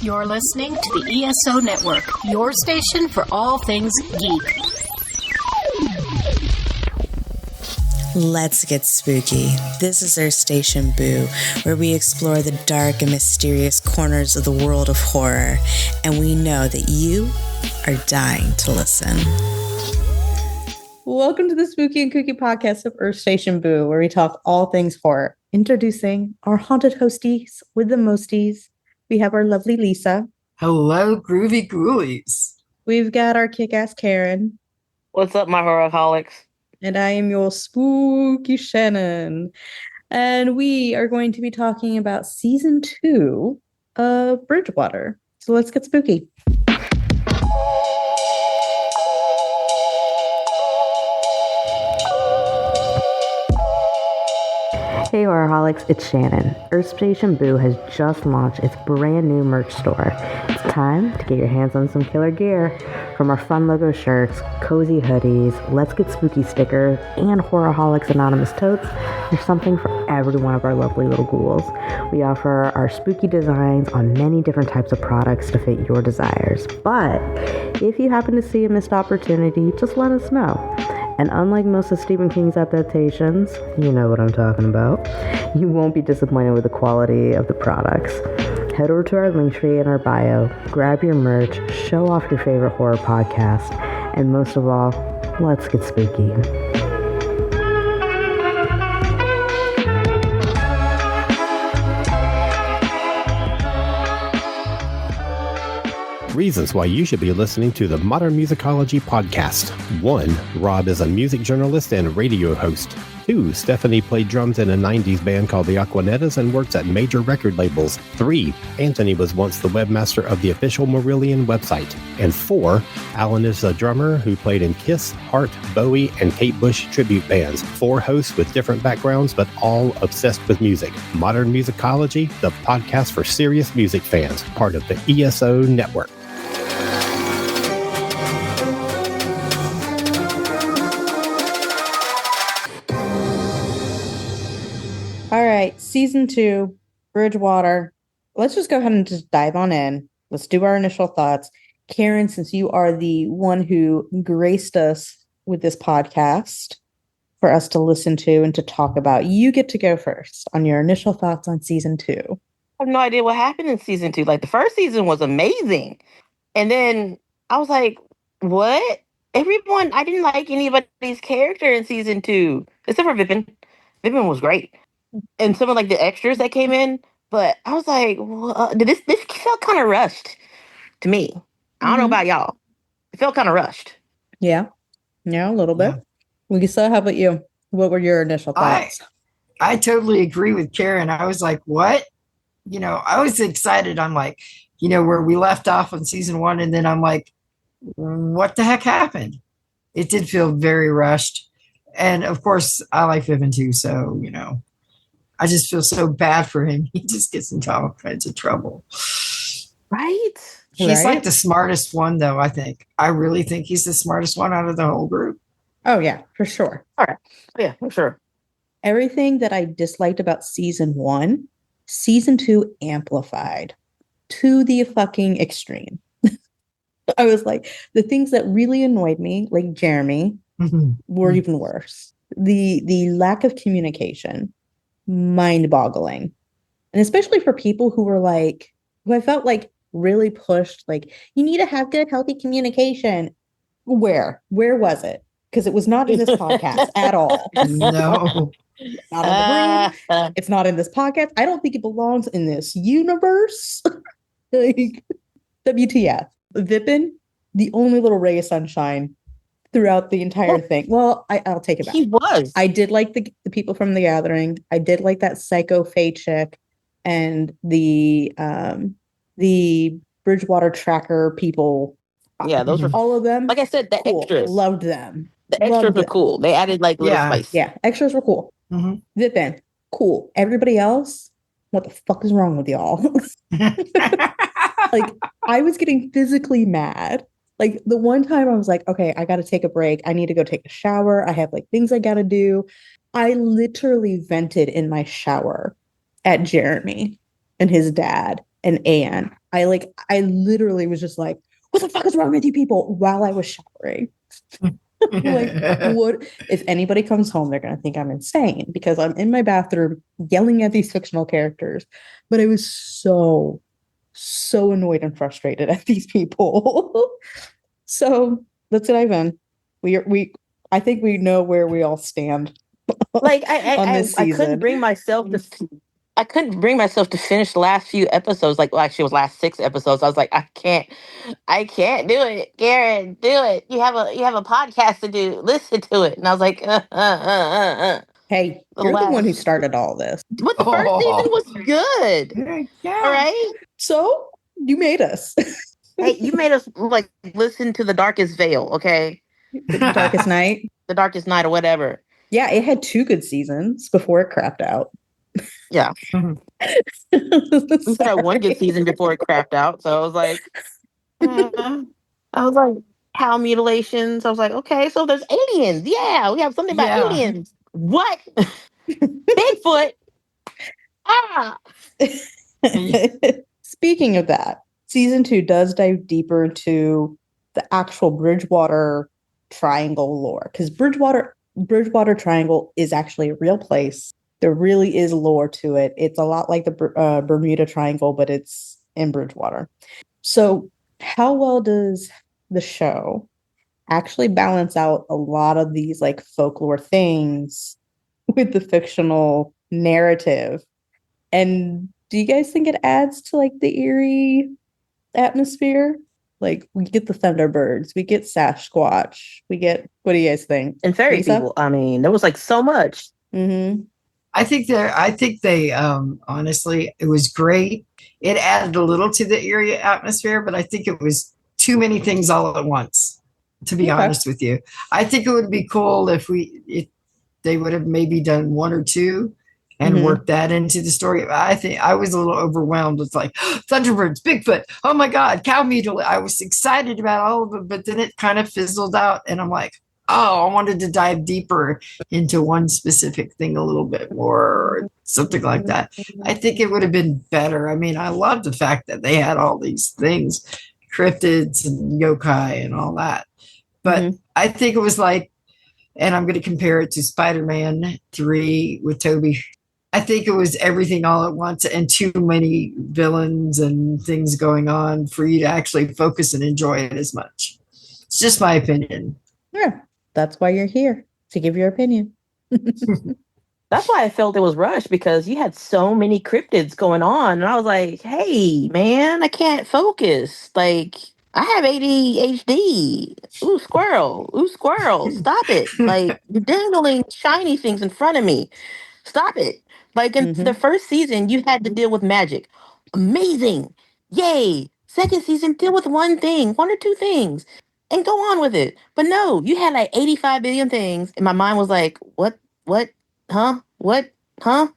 You're listening to the ESO Network, your station for all things geek. Let's get spooky. This is our station, Boo, where we explore the dark and mysterious corners of the world of horror, and we know that you are dying to listen. Welcome to the Spooky and Kooky podcast of Earth Station Boo, where we talk all things horror. Introducing our haunted hosties with the mosties. We have our lovely Lisa. Hello, groovy ghoulies. We've got our kick-ass Karen. What's up, my horrorholics? And I am your spooky Shannon. And we are going to be talking about season 2 of Bridgewater. So let's get spooky. Hey Horrorholics, it's Shannon. Earth Station Boo has just launched its brand new merch store. It's time to get your hands on some killer gear. From our fun logo shirts, cozy hoodies, Let's Get Spooky stickers, and Horrorholics Anonymous totes, there's something for every one of our lovely little ghouls. We offer our spooky designs on many different types of products to fit your desires. But if you happen to see a missed opportunity, just let us know. And unlike most of Stephen King's adaptations, you know what I'm talking about, you won't be disappointed with the quality of the products. Head over to our link tree in our bio, grab your merch, show off your favorite horror podcast, and most of all, let's get spooky. Reasons why you should be listening to the Modern Musicology podcast. 1. Rob is a music journalist and radio host. 2. Stephanie played drums in a 90s band called the Aquanettas and works at major record labels. 3. Anthony was once the webmaster of the official Marillion website. And 4. Alan is a drummer who played in Kiss, Heart, Bowie, and Kate Bush tribute bands. 4 hosts with different backgrounds, but all obsessed with music. Modern Musicology, the podcast for serious music fans, part of the ESO Network. All right, season 2, Bridgewater. Let's just go ahead and just dive on in. Let's do our initial thoughts. Karen, since you are the one who graced us with this podcast for us to listen to and to talk about, you get to go first on your initial thoughts on season 2. I have no idea what happened in season 2. Like, the first season was amazing. And then I was like, what? Everyone, I didn't like anybody's character in season 2, except for Vipin. Vipin was great. And some of like the extras that came in, but I was like, this felt kind of rushed to me. I don't know about y'all. It felt kind of rushed. Yeah, a little bit. Lisa, how about you? What were your initial thoughts? I totally agree with Karen. I was like, what? I was excited. I'm like, where we left off on season 1, and then I'm like, what the heck happened? It did feel very rushed. And of course, I like Vivian too, so, I just feel so bad for him. He just gets into all kinds of trouble. Right? He's like the smartest one, though, I think. I really think he's the smartest one out of the whole group. Oh, yeah, for sure. All right. Yeah, for sure. Everything that I disliked about season 1, season 2 amplified to the fucking extreme. I was like, the things that really annoyed me, like Jeremy, were even worse. The lack of communication. Mind-boggling. And especially for people who I felt like really pushed, like, you need to have good, healthy communication. Where was it? Because it was not in this podcast at all. No. Not in the room. It's not in this podcast. I don't think it belongs in this universe. Like, WTF. Vipin, the only little ray of sunshine throughout the entire thing. Well, I'll take it back. He was. I did like the people from The Gathering. I did like that psycho Fae chick and the Bridgewater tracker people. Yeah, those were all of them. Like I said, the cool. extras. Loved them. The extras were cool. They added like little spice. Yeah, extras were cool. Vipin, cool. Everybody else, what the fuck is wrong with y'all? Like, I was getting physically mad. Like, the one time I was like, okay, I got to take a break. I need to go take a shower. I have like things I got to do. I literally vented in my shower at Jeremy and his dad and Anne. I literally was just like, what the fuck is wrong with you people while I was showering? Like, what if anybody comes home, they're gonna think I'm insane because I'm in my bathroom yelling at these fictional characters. But I was so annoyed and frustrated at these people. So let's dive in. I think we know where we all stand Like on this I couldn't season. bring myself to. I couldn't bring myself to finish the last few episodes. Like, well, actually, it was last 6 episodes. I was like, I can't do it. Karen, do it. You have a podcast to do. Listen to it. And I was like, Hey, The you're the one who last, started all this. but the first season was good. Yeah. All right. So you made us. Hey, you made us like listen to The Darkest Veil, okay? The Darkest Night. The Darkest Night or whatever. Yeah, it had 2 good seasons before it crapped out. Yeah. We had one good season before it crapped out. So I was like, cow mutilations. I was like, okay, so there's aliens. Yeah, we have something about aliens. What? Bigfoot. Ah. Speaking of that, season 2 does dive deeper into the actual Bridgewater Triangle lore because Bridgewater Triangle is actually a real place. There really is lore to it. It's a lot like the Bermuda Triangle, but it's in Bridgewater. So how well does the show actually balance out a lot of these like folklore things with the fictional narrative? And do you guys think it adds to like the eerie atmosphere? Like we get the Thunderbirds, we get Sasquatch, what do you guys think? And fairy Lisa? people. I mean, there was like so much. Mm-hmm. I think they honestly, it was great. It added a little to the eerie atmosphere, but I think it was too many things all at once, to be honest with you. I think it would be cool if they would have maybe done 1 or 2 and worked that into the story. I think I was a little overwhelmed with like Thunderbirds, Bigfoot, oh my God, cow mutilation. I was excited about all of it, but then it kind of fizzled out and I'm like, oh, I wanted to dive deeper into one specific thing a little bit more, or something like that. I think it would have been better. I mean, I love the fact that they had all these things, cryptids and yokai and all that. But I think it was like, and I'm going to compare it to Spider-Man 3 with Toby. I think it was everything all at once and too many villains and things going on for you to actually focus and enjoy it as much. It's just my opinion. Yeah, that's why you're here, to give your opinion. That's why I felt it was rushed, because you had so many cryptids going on. And I was like, hey, man, I can't focus. Like, I have ADHD. Ooh, squirrel. Ooh, squirrel. Stop it. Like, you're dangling shiny things in front of me. Stop it. Like, in the first season, you had to deal with magic. Amazing. Yay. Second season, deal with one thing, 1 or 2 things, and go on with it. But no, you had like 85 billion things. And my mind was like, what, huh? What, huh?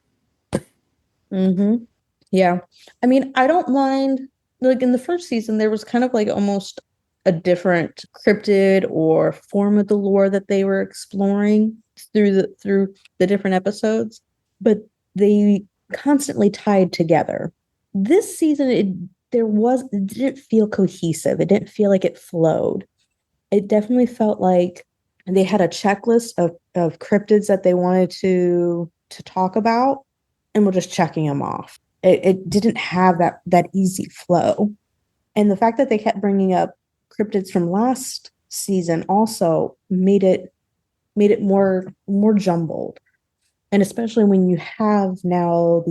Yeah. I mean, I don't mind, like in the first season, there was kind of like almost a different cryptid or form of the lore that they were exploring through the different episodes, but they constantly tied together. This season, it didn't feel cohesive. It didn't feel like it flowed. It definitely felt like they had a checklist of cryptids that they wanted to talk about, and we're just checking them off. It didn't have that easy flow. And the fact that they kept bringing up cryptids from last season also made it more jumbled. And especially when you have now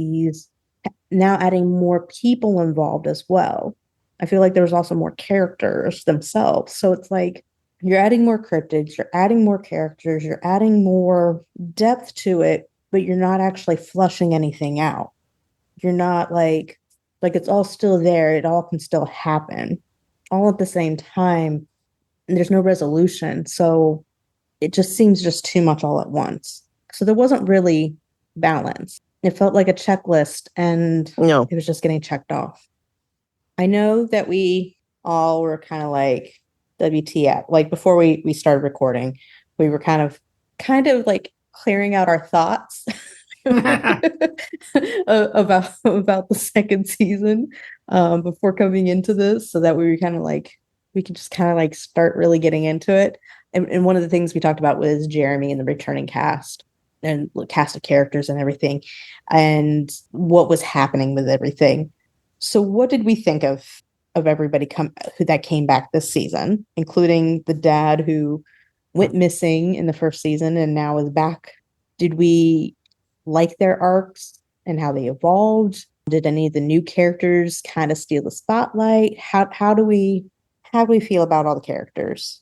adding more people involved as well. I feel like there's also more characters themselves. So it's like you're adding more cryptids, you're adding more characters, you're adding more depth to it, but you're not actually flushing anything out. You're not like it's all still there. It all can still happen all at the same time. And there's no resolution. So it just seems just too much all at once. So there wasn't really balance. It felt like a checklist and it was just getting checked off. I know that we all were kind of like WTF. Like before we started recording, we were kind of like clearing out our thoughts about the second season. before coming into this, so that we were kind of like we could just kind of like start really getting into it. And one of the things we talked about was Jeremy and the returning cast and the cast of characters and everything, and what was happening with everything. So, what did we think of everybody that came back this season, including the dad who went missing in the first season and now is back? Did we like their arcs and how they evolved? Did any of the new characters kind of steal the spotlight? How do we feel about all the characters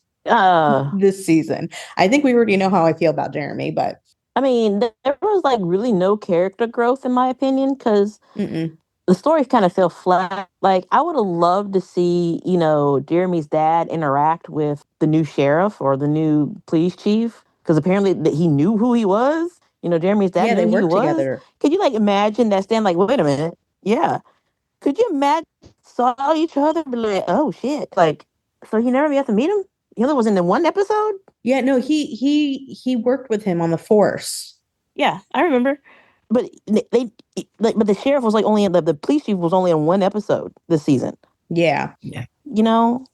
this season? I think we already know how I feel about Jeremy, but I mean, there was like really no character growth in my opinion, because the story kind of fell flat. Like, I would have loved to see, Jeremy's dad interact with the new sheriff or the new police chief, because apparently he knew who he was. Jeremy's dad yeah, they knew who he worked was. together. Could you like imagine that stand like, wait a minute? Yeah. Could you imagine saw each other and be like, oh shit. Like, so he never got to meet him? He only was in the one episode? Yeah, no, he worked with him on the force. Yeah, I remember. But but the sheriff was like only in the police chief was only in one episode this season. Yeah. Yeah.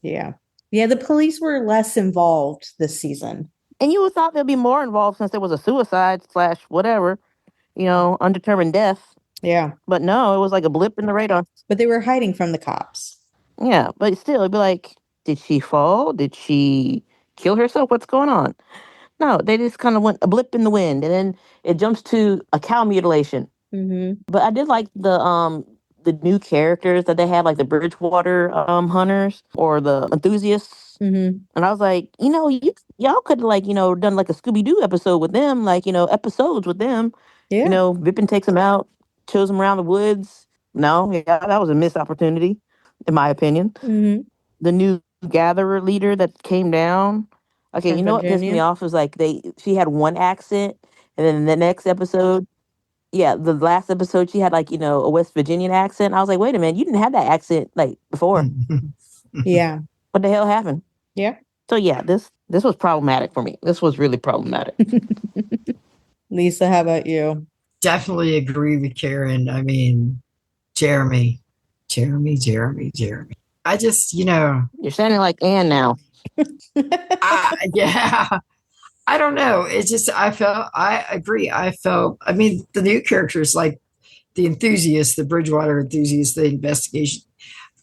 Yeah. Yeah, the police were less involved this season. And you would thought they'd be more involved since there was a suicide / whatever, undetermined death. Yeah. But no, it was like a blip in the radar. But they were hiding from the cops. Yeah, but still, it'd be like, did she fall? Did she kill herself? What's going on? No, they just kind of went a blip in the wind, and then it jumps to a cow mutilation. But I did like the new characters that they have, like the Bridgewater hunters or the enthusiasts. And I was like, y'all could have done like a Scooby Doo episode with them, episodes with them. Yeah. Vipin takes them out, shows them around the woods. No, yeah, that was a missed opportunity, in my opinion. The new gatherer leader that came down. Okay, you know what pissed me off was like she had one accent, and then the next episode, the last episode she had a West Virginian accent. I was like, wait a minute, you didn't have that accent before. Yeah. What the hell happened? Yeah. So this was problematic for me. This was really problematic. Lisa, how about you? Definitely agree with Karen. I mean, Jeremy. I just, You're sounding like Anne now. yeah. I don't know. It's just, I agree. I mean, the new characters like the enthusiast, the Bridgewater enthusiast, the investigation.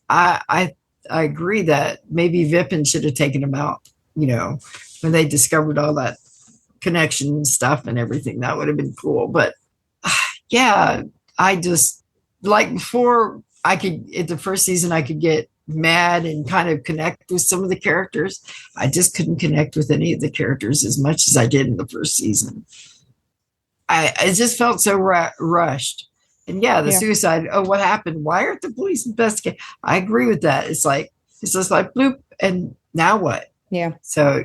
I agree that maybe Vipin should have taken him out, when they discovered all that connection and stuff and everything. That would have been cool. But yeah, I just, like before, in the first season, I could get mad and kind of connect with some of the characters. I just couldn't connect with any of the characters as much as I did in the first season. I just felt so rushed. And the suicide. Oh, what happened? Why aren't the police investigating? I agree with that. It's just like bloop, and now what? Yeah. So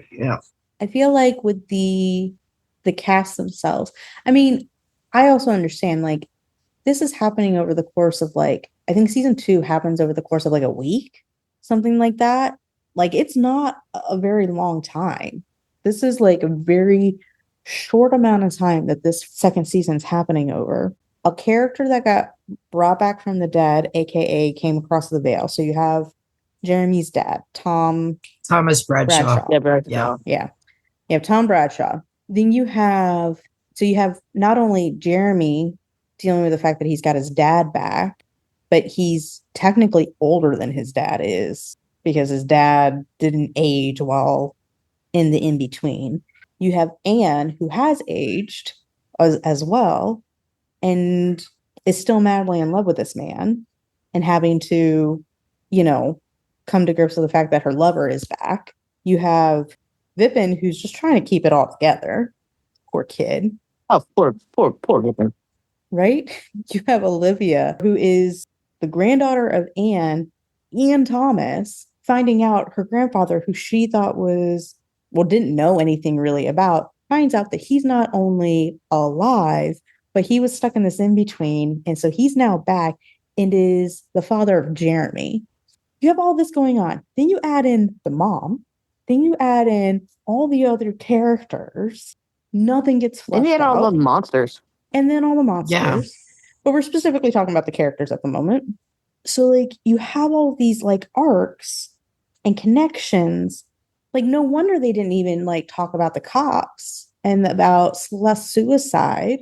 I feel like with the cast themselves, I mean, I also understand this is happening over the course of I think season 2 happens over the course of a week, something like that. It's not a very long time. This is a very short amount of time that this second season's happening over. A character that got brought back from the dead, aka came across the veil. So you have Jeremy's dad, Thomas Bradshaw. Yeah. You have Tom Bradshaw. Then you have not only Jeremy dealing with the fact that he's got his dad back, but he's technically older than his dad is because his dad didn't age while in the in-between. You have Anne, who has aged as well and is still madly in love with this man and having to, come to grips with the fact that her lover is back. You have Vipin, who's just trying to keep it all together. Poor kid. Oh, poor Vipin. Right? You have Olivia, who is the granddaughter of Anne Thomas, finding out her grandfather, who she thought didn't know anything really about, finds out that he's not only alive, but he was stuck in this in-between. And so he's now back and is the father of Jeremy. You have all this going on. Then you add in the mom. Then you add in all the other characters. Nothing gets fleshed out. And you had all the monsters. And then all the monsters. Yeah. But we're specifically talking about the characters at the moment. So like you have all these like arcs and connections. Like no wonder they didn't even like talk about the cops and about less suicide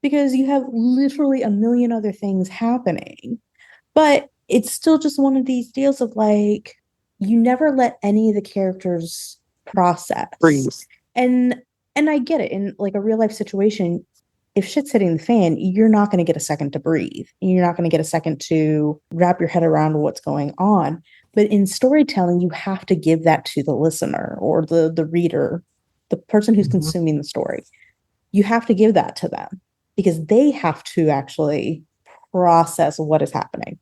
because you have literally a million other things happening. But it's still just one of these deals of like you never let any of the characters process. Breathe. And I get it in like a real life situation. If shit's hitting the fan, you're not going to get a second to breathe. You're not going to get a second to wrap your head around what's going on. But in storytelling, you have to give that to the listener or the reader, the person who's consuming the story. You have to give that to them because they have to actually process what is happening.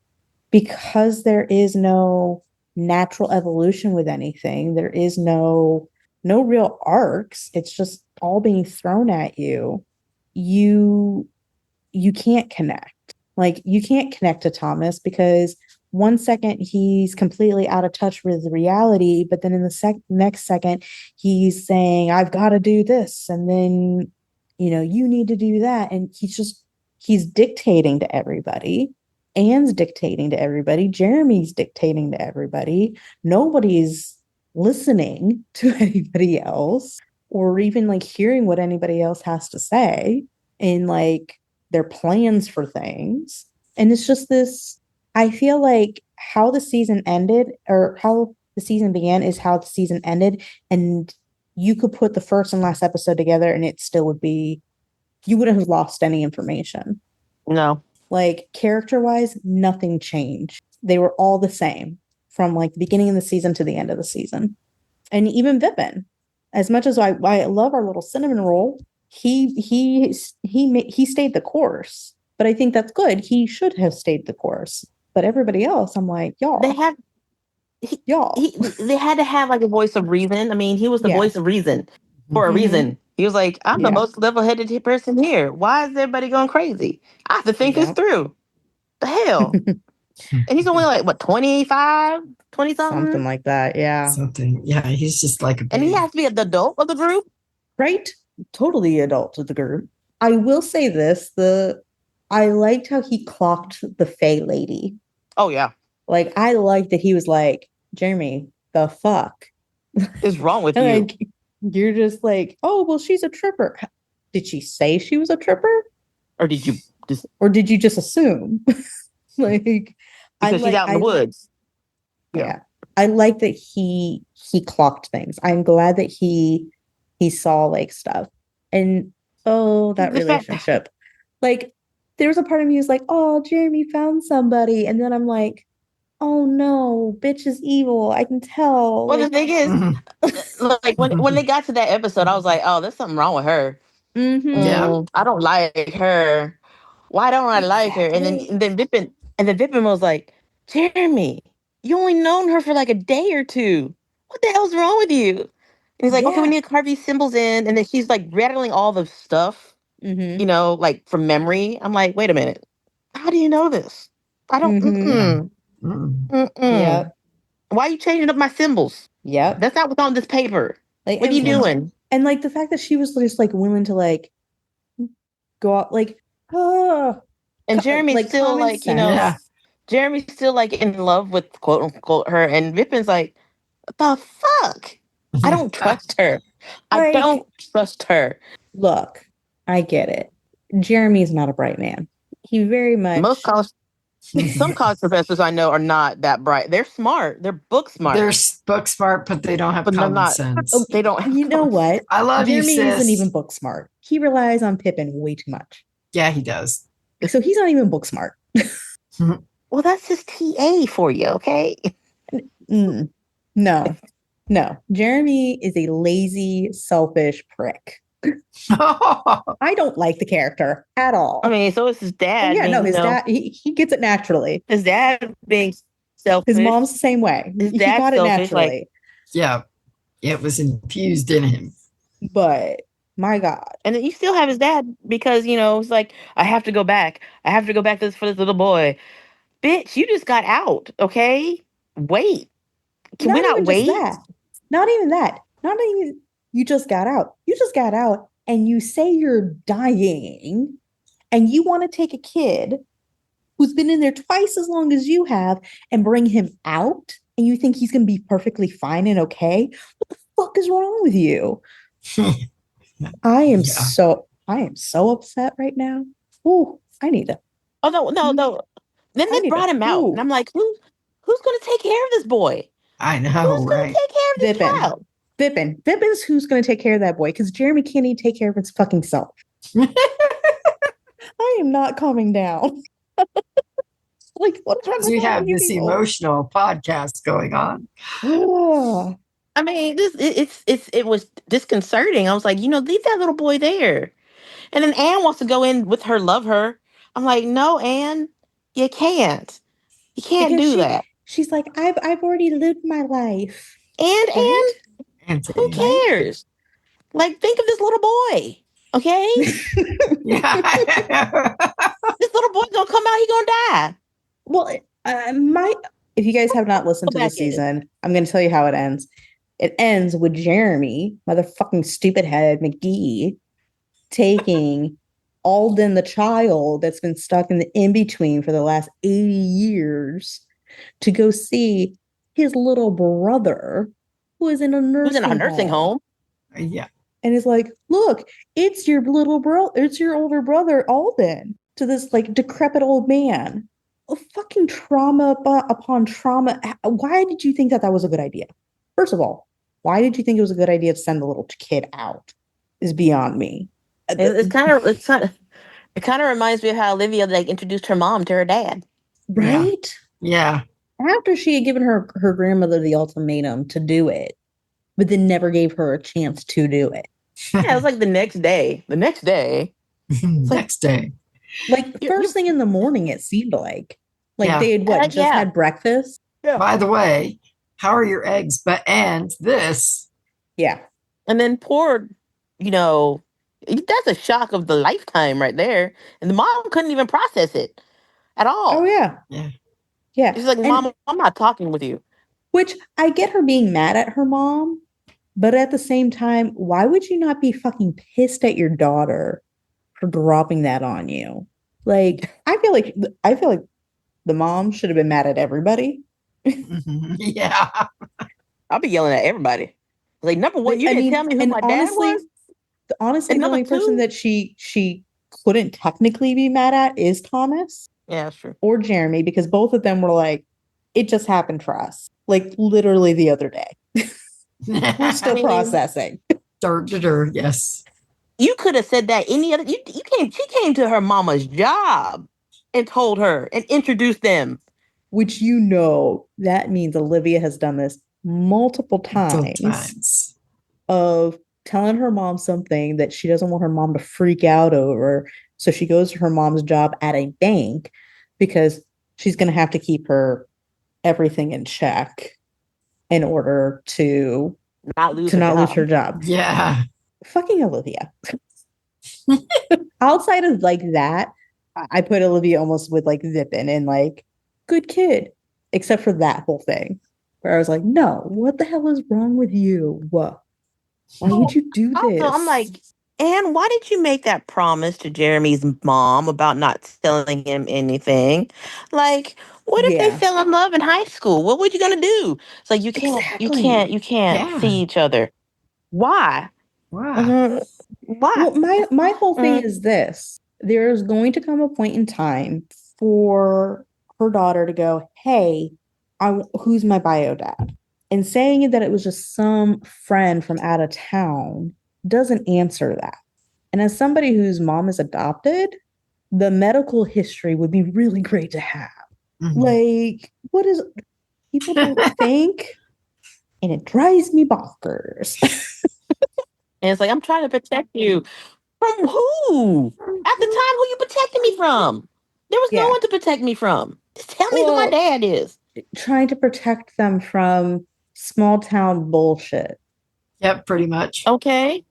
Because there is no natural evolution with anything, there is no real arcs. It's just all being thrown at you. You can't connect. Like you can't connect to Thomas because one second he's completely out of touch with reality, but then in the next second he's saying, I've got to do this, and then you need to do that. And he's dictating to everybody. Anne's dictating to everybody. Jeremy's dictating to everybody. Nobody's listening to anybody else or even like hearing what anybody else has to say in like their plans for things. And it's just this, I feel like how the season ended or how the season began is how the season ended. And you could put the first and last episode together and it still would be, you wouldn't have lost any information. No. Like character-wise, nothing changed. They were all the same from like the beginning of the season to the end of the season. And even Vipin, as much as I love our little cinnamon roll, he stayed the course. But I think that's good. He should have stayed the course. But everybody else, I'm like, y'all. They had to have like a voice of reason. I mean, he was the voice of reason for a reason. He was like, I'm the most level-headed person here. Why is everybody going crazy? I have to think this through. The hell? And he's only like, what, 25, 20 something? Something like that, yeah. Something. Yeah, he's just like a baby. And he has to be the adult of the group? Right? Totally adult of the group. I will say this, I liked how he clocked the Fae lady. Oh, yeah. Like, I liked that he was like, Jeremy, the fuck is wrong with you? Like, you're just like, oh, well, she's a tripper. Did she say she was a tripper? Or did you just assume? Like, because she's out in the woods. Yeah. I like that he clocked things. I'm glad that he saw like stuff. And that relationship. Like, there was a part of me who's like, oh, Jeremy found somebody. And then I'm like, oh no, bitch is evil. I can tell. Well, like, the thing is, like when they got to that episode, I was like, oh, there's something wrong with her. Yeah. I don't like her. Why don't I like her? And then Vipin was like, Jeremy, you only known her for like a day or two. What the hell's wrong with you? And he's like, okay, we need to carve these symbols in. And then she's like rattling all the stuff, like from memory. I'm like, wait a minute. How do you know this? I don't. Yeah. Why are you changing up my symbols? Yeah. That's not what's on this paper. Like, what are you doing? And like the fact that she was just like willing to like go out like, and Jeremy's like, still like, Jeremy's still like in love with quote unquote her, and Vipin's like, the fuck? I don't trust her. I don't trust her. Look, I get it. Jeremy's not a bright man. He very much some college professors I know are not that bright. They're smart. They're book smart. They're book smart, but they don't have common sense. They don't. You know what? I love Jeremy you, sis. Isn't even book smart. He relies on Pippin way too much. Yeah, he does. So he's not even book smart. Well, that's his TA for you, okay? No. Jeremy is a lazy, selfish prick. I don't like the character at all. I mean, so is his dad. His dad, he gets it naturally. His dad being selfish. His mom's the same way. His he dad's got it selfish, naturally. It was infused in him. But my God. And then you still have his dad because, it's like, I have to go back. I have to go back for this little boy. Bitch, you just got out, okay? Wait. Can we not wait? Not even that. Not even you just got out. You just got out and you say you're dying and you want to take a kid who's been in there twice as long as you have and bring him out and you think he's going to be perfectly fine and okay? What the fuck is wrong with you? I am so upset right now. Ooh, I need to. Oh no. Then they brought him out, and I'm like, who's going to take care of this boy? I know, who's going to take care of this child? Vipin's who's going to take care of that boy, because Jeremy can't even take care of his fucking self. I am not calming down. Like, what's wrong with we have this people? Emotional podcast going on. I mean, it was disconcerting. I was like, leave that little boy there. And then Anne wants to go in with her, love her. I'm like, no, Anne, you can't. You can't do that. She's like, I've already lived my life. And who cares? Like, think of this little boy, okay? Yeah. This little boy's gonna come out, he's gonna die. Well, if you guys have not listened to this season, I'm going to tell you how it ends. It ends with Jeremy, motherfucking stupid head McGee, taking Alden, the child that's been stuck in the in-between for the last 80 years, to go see his little brother who is in a nursing home. Yeah. And he's like, look, it's your little bro, it's your older brother, Alden, to this like decrepit old man. Fucking trauma upon trauma. Why did you think that was a good idea? First of all, why did you think it was a good idea to send the little kid out? Is beyond me. It kind of reminds me of how Olivia introduced her mom to her dad. Right? Yeah. After she had given her grandmother the ultimatum to do it, but then never gave her a chance to do it. Yeah, it was like the next day. Next day. Like first thing in the morning, it seemed like they had had breakfast. Yeah. By the way, how are your eggs? And this. Yeah. And then poor, that's a shock of the lifetime right there. And the mom couldn't even process it at all. Oh, yeah. Yeah. Yeah. She's like, Mom, I'm not talking with you. Which I get her being mad at her mom, but at the same time, why would you not be fucking pissed at your daughter for dropping that on you? Like, I feel like the mom should have been mad at everybody. Yeah. I'll be yelling at everybody. Like, number one, you didn't tell me who my dad was. Honestly, the only person that she couldn't technically be mad at is Thomas. Yeah, that's true. Or Jeremy, because both of them were like, it just happened for us. Like, literally the other day. We're still processing. Yes. You could have said that any other. She came to her mama's job and told her and introduced them. Which that means Olivia has done this multiple times. Of telling her mom something that she doesn't want her mom to freak out over. So she goes to her mom's job at a bank because she's going to have to keep her everything in check in order to not lose her job. Yeah. Fucking Olivia. Outside of that, I put Olivia almost with Vipin and good kid, except for that whole thing where I was like, no, what the hell is wrong with you? What? Why would you do this? Also, I'm like, Anne, why did you make that promise to Jeremy's mom about not telling him anything? Like, what if they fell in love in high school? What were you gonna do? It's like you can't see each other. Why? Why? Why? Well, my whole thing is this: there's going to come a point in time for her daughter to go, "Hey, who's my bio dad?" And saying that it was just some friend from out of town doesn't answer that. And as somebody whose mom is adopted, the medical history would be really great to have. Mm-hmm. What is people don't think? And it drives me bonkers. And it's like, I'm trying to protect you. From who? At the time, who you protecting me from? There was no one to protect me from. Just tell me who my dad is. Trying to protect them from small town bullshit. Yep, pretty much. Okay.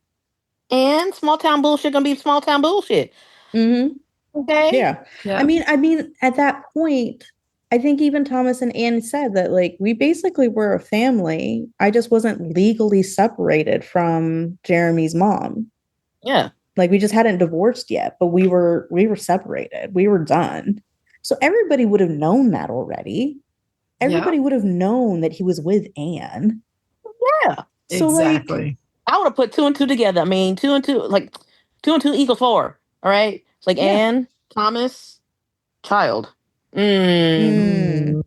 And small town bullshit gonna be small town bullshit. Mm-hmm. Okay. Yeah. I mean, at that point, I think even Thomas and Anne said that we basically were a family. I just wasn't legally separated from Jeremy's mom. Yeah. We just hadn't divorced yet, but we were separated. We were done. So everybody would have known that already. Everybody would have known that he was with Anne. Yeah. So exactly. I would have put 2 and 2 together. I mean, 2 and 2, like 2 and 2 equals 4. All right. It's like Anne, Thomas, child. Yeah.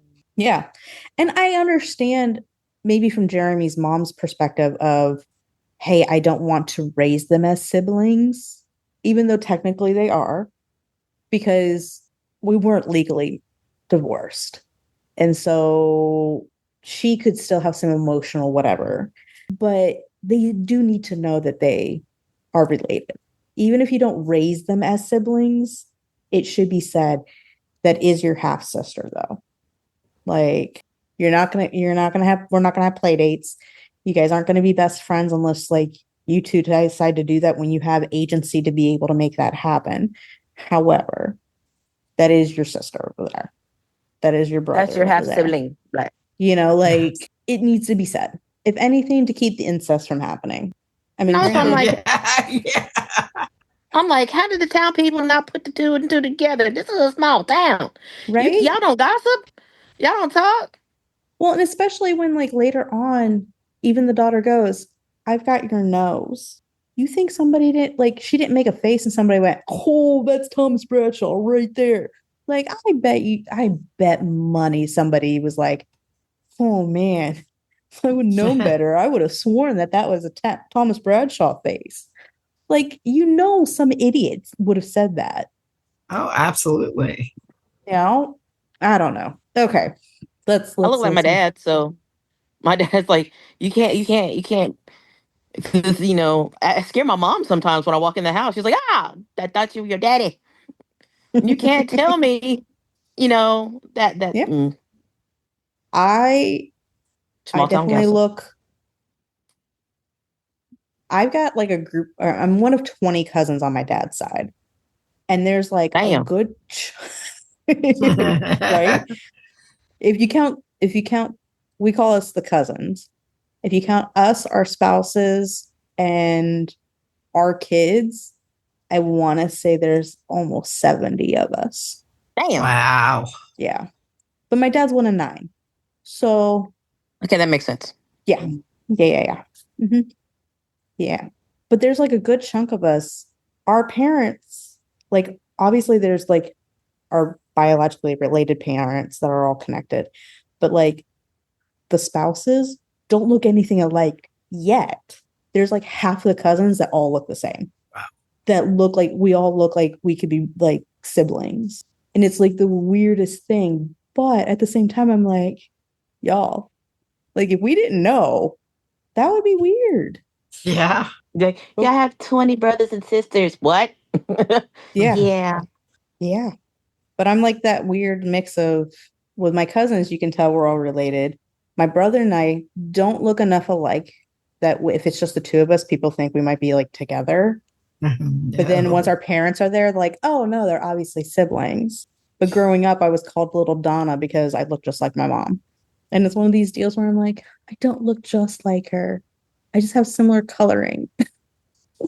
And I understand maybe from Jeremy's mom's perspective of, hey, I don't want to raise them as siblings, even though technically they are, because we weren't legally divorced. And so she could still have some emotional whatever, but they do need to know that they are related. Even if you don't raise them as siblings, it should be said that is your half sister though. Like we're not gonna have play dates. You guys aren't gonna be best friends unless like you two decide to do that when you have agency to be able to make that happen. However, that is your sister over there. That is your brother. That's your half sibling. Like, you know, like it needs to be said. If anything, to keep the incest from happening. I mean, I'm like, Yeah. I'm like, how did the town people not put the 2 and 2 together? This is a small town, right? Y'all don't gossip. Y'all don't talk. Well, and especially when like later on, even the daughter goes, "I've got your nose." You think somebody didn't like? She didn't make a face, and somebody went, "Oh, that's Thomas Bradshaw right there." Like, I bet money somebody was like, "Oh man, if I would have known better, I would have sworn that was a Thomas Bradshaw face." Like, some idiots would have said that. Oh, absolutely. You know, I don't know. Okay, let's I look like my dad, so my dad's like, you can't. 'Cause, I scare my mom sometimes when I walk in the house. She's like, I thought you were your daddy. You can't tell me, that. Yeah. I Small town definitely gossip. look. I've got like a group. I'm one of 20 cousins on my dad's side, and there's like a good, right? If you count, we call us the cousins. If you count us, our spouses, and our kids, I want to say there's almost 70 of us. Damn. Wow. Yeah. But my dad's 1 of 9. So. Okay, that makes sense. Yeah. Yeah. Mm-hmm. Yeah. But there's like a good chunk of us. Our parents, like, obviously there's like our biologically related parents that are all connected. But like the spouses don't look anything alike yet. There's like half of the cousins that all look the same. Wow. That we all look like we could be like siblings. And it's like the weirdest thing. But at the same time, I'm like, y'all, like if we didn't know, that would be weird. Yeah. Like, I have 20 brothers and sisters. What? Yeah. Yeah. But I'm like that weird mix of, with my cousins, you can tell we're all related. My brother and I don't look enough alike that if it's just the two of us, people think we might be like together. No. But then once our parents are there, like, oh no, they're obviously siblings. But growing up, I was called Little Donna because I look just like my mom. And it's one of these deals where I'm like, I don't look just like her. I just have similar coloring.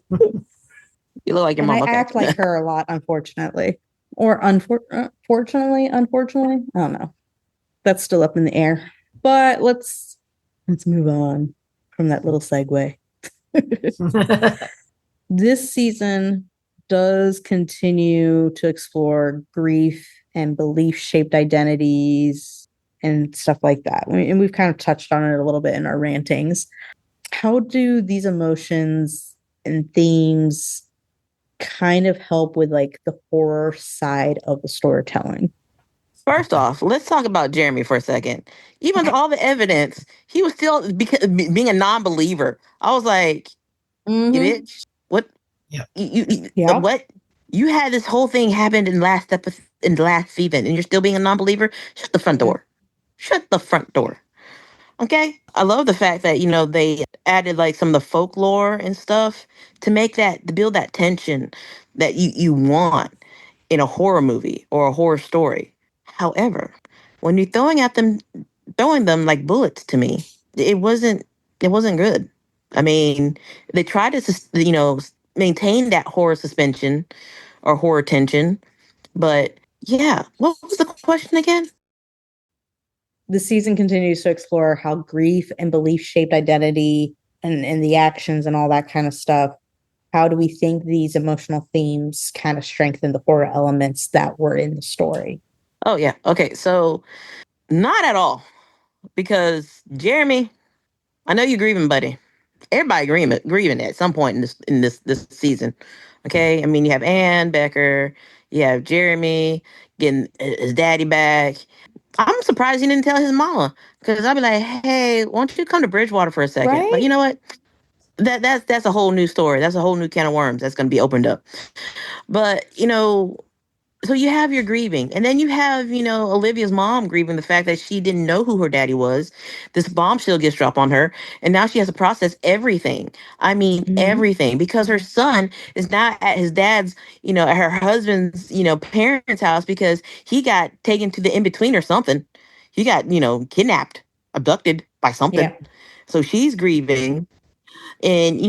You look like your mom. I act like her a lot, unfortunately. Or unfortunately, I don't know. That's still up in the air. But let's move on from that little segue. This season does continue to explore grief and belief-shaped identities and stuff like that. And we've kind of touched on it a little bit in our rantings. How do these emotions and themes kind of help with like the horror side of the storytelling? First off, let's talk about Jeremy for a second. Even with all the evidence, he was still being a non-believer. I was like, Mm-hmm. You bitch, what? Yeah. What? You had this whole thing happen in the last season, and you're still being a non-believer? Shut the front door. Shut the front door. Okay? I love the fact that, they added like some of the folklore and stuff to build that tension that you want in a horror movie or a horror story. However, when you're throwing them like bullets to me, it wasn't good. I mean, they tried to, maintain that horror suspension or horror tension, but Yeah. What was the question again? The season continues to explore how grief and belief shaped identity and the actions and all that kind of stuff. How do we think these emotional themes kind of strengthen the horror elements that were in the story? Oh yeah. Okay. So not at all, because Jeremy, I know you're grieving, buddy. Everybody grieving at some point in this season. Okay. I mean, you have Ann Becker, you have Jeremy getting his daddy back. I'm surprised he didn't tell his mama, because I'd be like, hey, why don't you come to Bridgewater for a second? But Right? you know what? That's a whole new story. That's a whole new can of worms that's going to be opened up. But so you have your grieving, and then you have Olivia's mom grieving the fact that she didn't know who her daddy was. This bombshell gets dropped on her, and now she has to process everything. I mean, Mhm. everything, because her son is not at his dad's, at her husband's, parents' house, because he got taken to the in between or something. He got kidnapped, abducted by something. Yeah. So she's grieving, and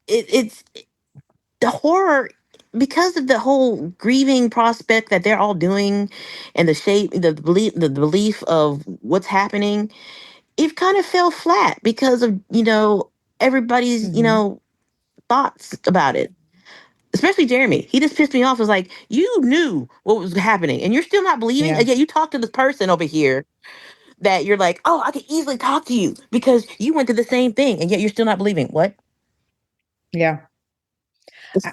it's the horror, because of the whole grieving prospect that they're all doing, and the belief of what's happening. It kind of fell flat because of everybody's Mhm. thoughts about it, especially Jeremy. He just pissed me off. It was like, you knew what was happening and you're still not believing. Yeah. Again, you talk to this person over here that you're like, oh, I could easily talk to you because you went through the same thing, and yet you're still not believing. What? Yeah.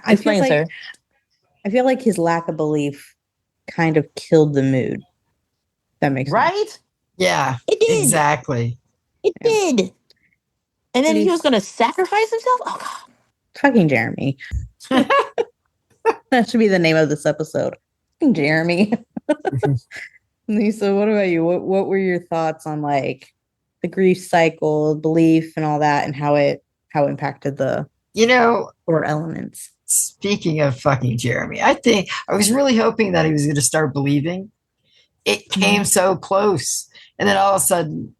I feel Explain, sir. like his lack of belief kind of killed the mood. That makes sense. Right? Yeah, It did. exactly. It Yeah. did. And then And he was he's going to sacrifice himself? Oh, God. fucking Jeremy. That should be the name of this episode. Fucking Jeremy. Lisa, what about you? What were your thoughts on like the grief cycle, belief, and all that, and how it impacted the You know, core elements? speaking of fucking Jeremy, I think I was really hoping that he was going to start believing. It came so close. And then all of a sudden,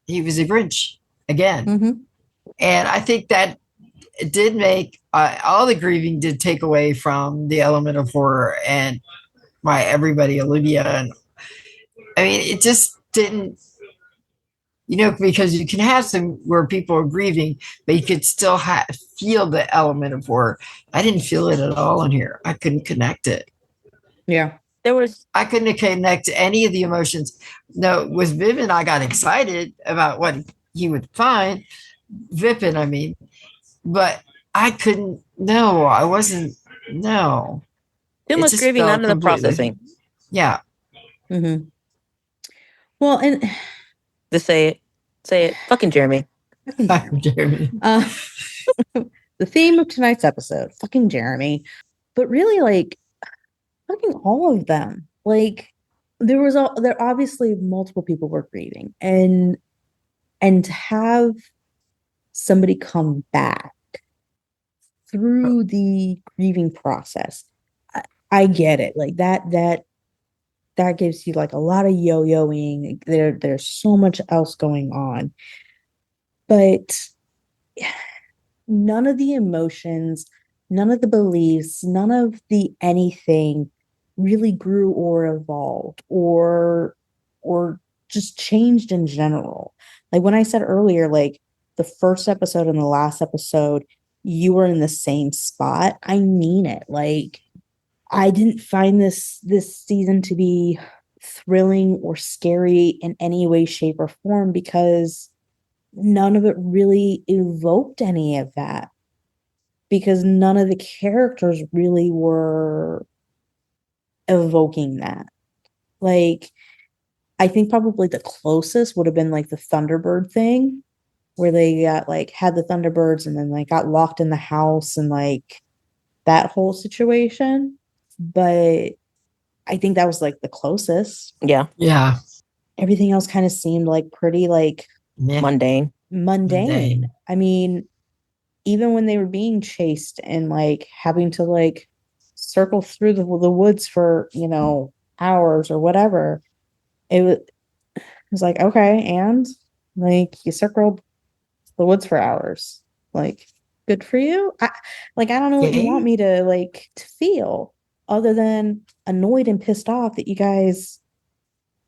he was a Grinch again. Mm-hmm. And I think that it did make all the grieving did take away from the element of horror and my everybody, Olivia. And I mean, it just didn't, because you can have some where people are grieving, but you could still feel the element of horror. I didn't feel it at all in here. I couldn't connect it. Yeah. I couldn't connect any of the emotions. No, with Vivian, I got excited about what he would find. Vipin, I mean, but I couldn't. No, I wasn't. No, Too it much just grieving, not felt enough completely. processing. Yeah. Mm-hmm. Well, and Just say it. Say it. Fucking Jeremy. fucking Jeremy. The theme of tonight's episode, fucking Jeremy. But really, like, fucking all of them. Like, there obviously multiple people were grieving, and to have somebody come back through the grieving process, I get it. Like that gives you like a lot of yo-yoing. There's so much else going on, but none of the emotions, none of the beliefs, none of the anything really grew or evolved or just changed in general. Like when I said earlier, like the first episode and the last episode, you were in the same spot. I mean it. Like I didn't find this season to be thrilling or scary in any way, shape, or form because none of it really evoked any of that. Because none of the characters really were evoking that. Like, I think probably the closest would have been like the Thunderbird thing, where they got like had the Thunderbirds and then like got locked in the house and like that whole situation. But I think that was like the closest. Yeah. Yeah. Everything else kind of seemed like pretty like Mundane. I mean, even when they were being chased and like having to like circle through the woods for hours or whatever, it was like, okay, and like you circled the woods for hours, like good for you. I don't know what you want me to like to feel other than annoyed and pissed off that you guys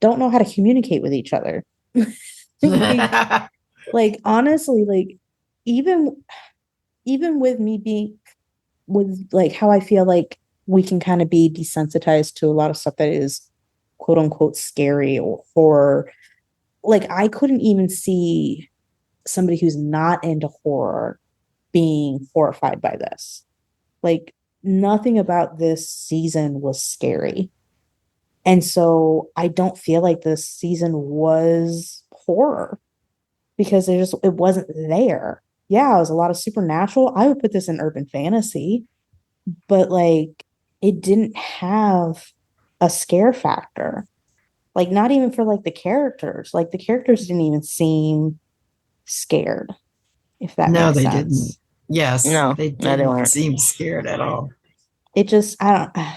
don't know how to communicate with each other. Like honestly, like even with me being with like how I feel like we can kind of be desensitized to a lot of stuff that is quote unquote scary or horror. Like I couldn't even see somebody who's not into horror being horrified by this. Like nothing about this season was scary. And so I don't feel like this season was horror because it wasn't there. Yeah, it was a lot of supernatural. I would put this in urban fantasy, but like it didn't have a scare factor. Like not even for like the characters. Like the characters didn't even seem scared, if that No, makes they sense. didn't. Yes, No, they no, they didn't weren't. seem scared at all. It just I don't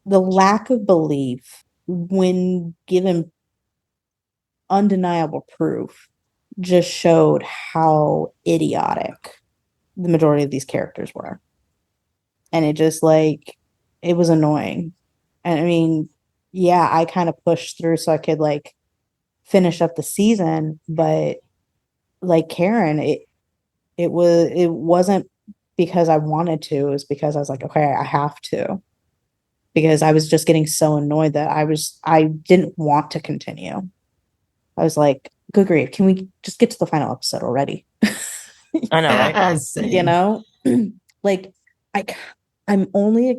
the lack of belief when given undeniable proof just showed how idiotic the majority of these characters were. And it just like it was annoying. And I mean, yeah, I kind of pushed through so I could like finish up the season, but like Karen, it wasn't because I wanted to, it was because I was like, okay, I have to. Because I was just getting so annoyed that I didn't want to continue. I was like, good grief, can we just get to the final episode already? I know, right? You know, like I'm only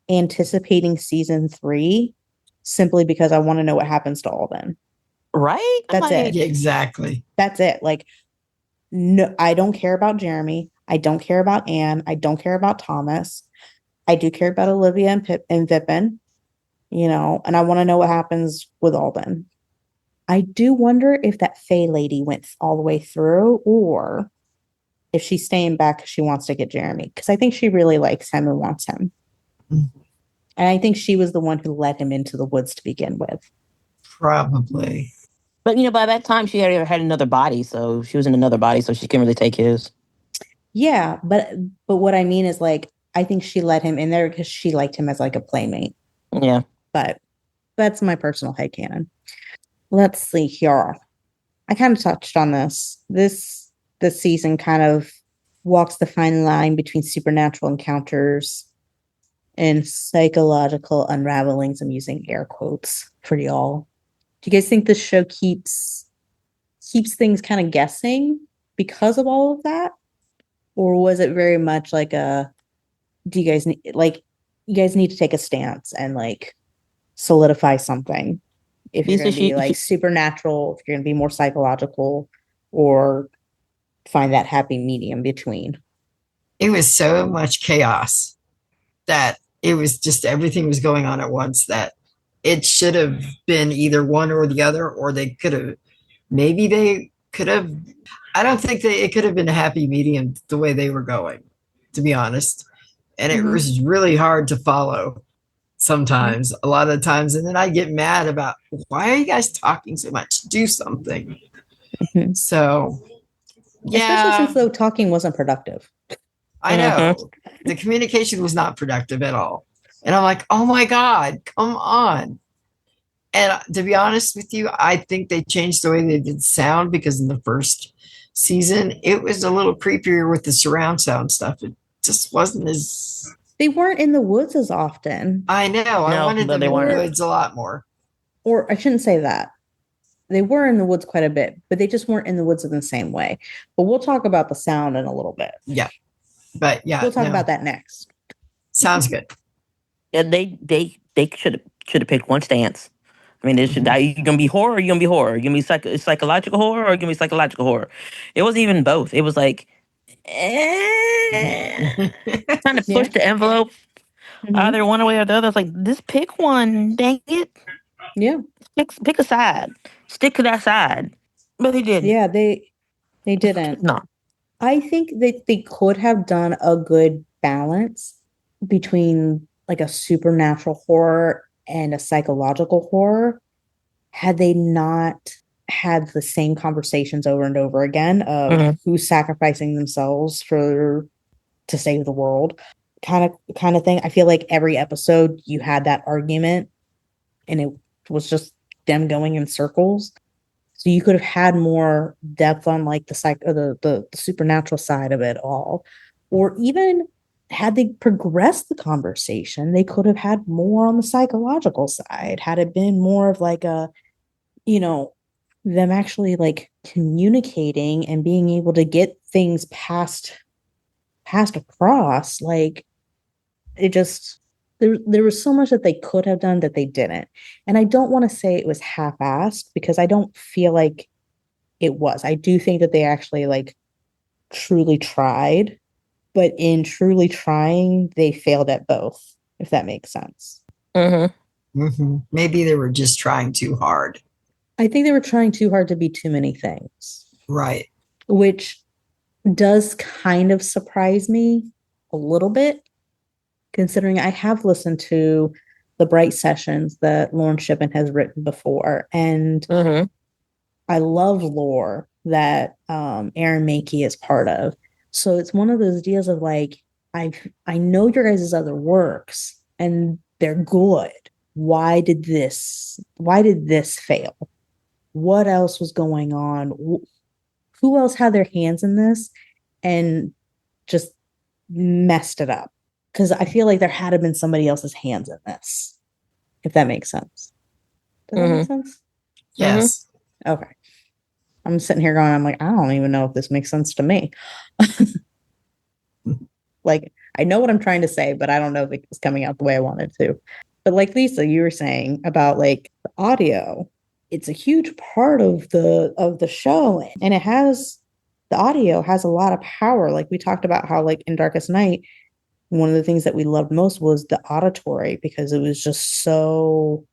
anticipating season 3 simply because I want to know what happens to Alden. Right? That's it. Yeah, exactly. That's it. Like, no, I don't care about Jeremy. I don't care about Anne. I don't care about Thomas. I do care about Olivia and Pippin, you know, and I want to know what happens with Alden. I do wonder if that Faye lady went all the way through or if she's staying back because she wants to get Jeremy. Because I think she really likes him and wants him. And I think she was the one who led him into the woods to begin with. Probably. But you know, by that time she had another body, so she was in another body, so she couldn't really take his. Yeah, but what I mean is like I think she let him in there because she liked him as like a playmate. Yeah. But that's my personal headcanon. Let's see here. I kind of touched on this. This season kind of walks the fine line between supernatural encounters and psychological unravelings. I'm using air quotes for y'all. Do you guys think this show keeps things kind of guessing because of all of that? Or was it very much like do you guys need to take a stance and like solidify something if you're going to be like supernatural, if you're going to be more psychological, or find that happy medium between? It was so much chaos that it was just everything was going on at once that it should have been either one or the other, or they could have I don't think that it could have been a happy medium the way they were going, to be honest. And it was really hard to follow sometimes, a lot of times. And then I get mad about, why are you guys talking so much? Do something. So, yeah. Especially since the talking wasn't productive. I know. The communication was not productive at all. And I'm like, oh my God, come on. And to be honest with you, I think they changed the way they did sound because in the first season, it was a little creepier with the surround sound stuff. It just wasn't as... They weren't in the woods as often. I know. I wanted them in the woods a lot more. Or I shouldn't say that. They were in the woods quite a bit, but they just weren't in the woods in the same way. But we'll talk about the sound in a little bit. Yeah. But yeah. We'll talk about that next. Sounds good. Yeah, they should have picked one stance. I mean, you're gonna be horror, or you're gonna be horror. You're gonna be psychological horror, or you're gonna be psychological horror. It wasn't even both. It was like trying to push the envelope either one way or the other. It's like, just pick one, dang it. Yeah. Pick a side. Stick to that side. But they didn't. Yeah, they didn't. No. I think that they could have done a good balance between like a supernatural horror and a psychological horror had they not had the same conversations over and over again of who's sacrificing themselves to save the world, kind of thing. I feel like every episode you had that argument and it was just them going in circles. So you could have had more depth on like the supernatural side of it all. Or even had they progressed the conversation, they could have had more on the psychological side. Had it been more of like a, you know, them actually like communicating and being able to get things passed across, like it just there was so much that they could have done that they didn't. And I don't want to say it was half-assed because I don't feel like it was. I do think that they actually like truly tried, but in truly trying, they failed at both, if that makes sense. Maybe they were just trying too hard. I think they were trying too hard to be too many things. Right. Which does kind of surprise me a little bit, considering I have listened to the Bright Sessions that Lauren Shippen has written before. And I love lore that Aaron Mackey is part of. So it's one of those deals of like, I know your guys' other works and they're good. Why did this fail? What else was going on? Who else had their hands in this and just messed it up? Because I feel like there had to have been somebody else's hands in this, if that makes sense. Does that make sense? Yes. Okay. I'm sitting here going, I'm like, I don't even know if this makes sense to me. Like, I know what I'm trying to say, but I don't know if it's coming out the way I wanted to. But like Lisa, you were saying about like the audio, it's a huge part of the show. And the audio has a lot of power. Like we talked about how like in Darkest Night, one of the things that we loved most was the auditory because it was just so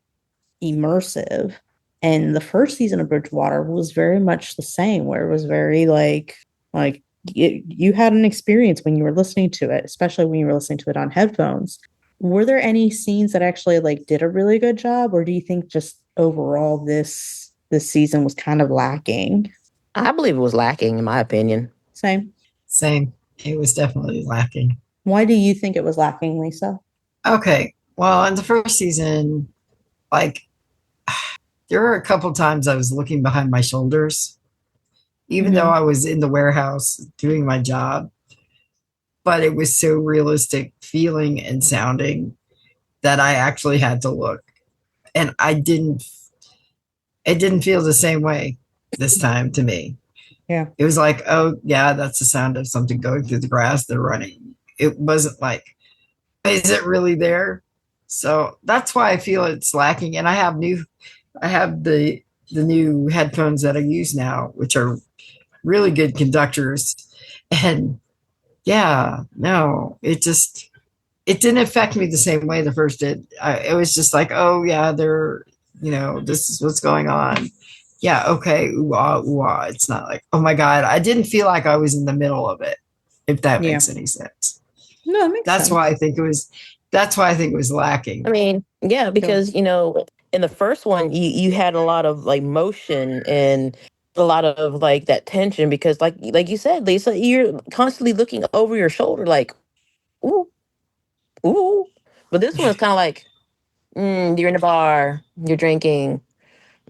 immersive. And the first season of Bridgewater was very much the same, where it was very like you had an experience when you were listening to it, especially when you were listening to it on headphones. Were there any scenes that actually like did a really good job, or do you think just overall this season was kind of lacking? I believe it was lacking, in my opinion. Same. It was definitely lacking. Why do you think it was lacking, Lisa? Okay. Well, in the first season, like there were a couple times I was looking behind my shoulders, even though I was in the warehouse doing my job. But it was so realistic feeling and sounding that I actually had to look. And it didn't feel the same way this time to me. Yeah. It was like, oh yeah, that's the sound of something going through the grass. They're running. It wasn't like, is it really there? So that's why I feel it's lacking. And I have the new headphones that I use now, which are really good conductors. And yeah, no, it didn't affect me the same way the first did. It was just like, oh yeah, this is what's going on. Yeah, okay, ooh, ah, ooh, ah. It's not like, oh my God, I didn't feel like I was in the middle of it, if that makes any sense. No, it makes sense. That's why I think it was lacking. I mean, yeah, because, in the first one, you had a lot of like motion and a lot of like that tension because like you said, Lisa, you're constantly looking over your shoulder like, ooh, ooh. But this one is kind of like, you're in a bar, you're drinking,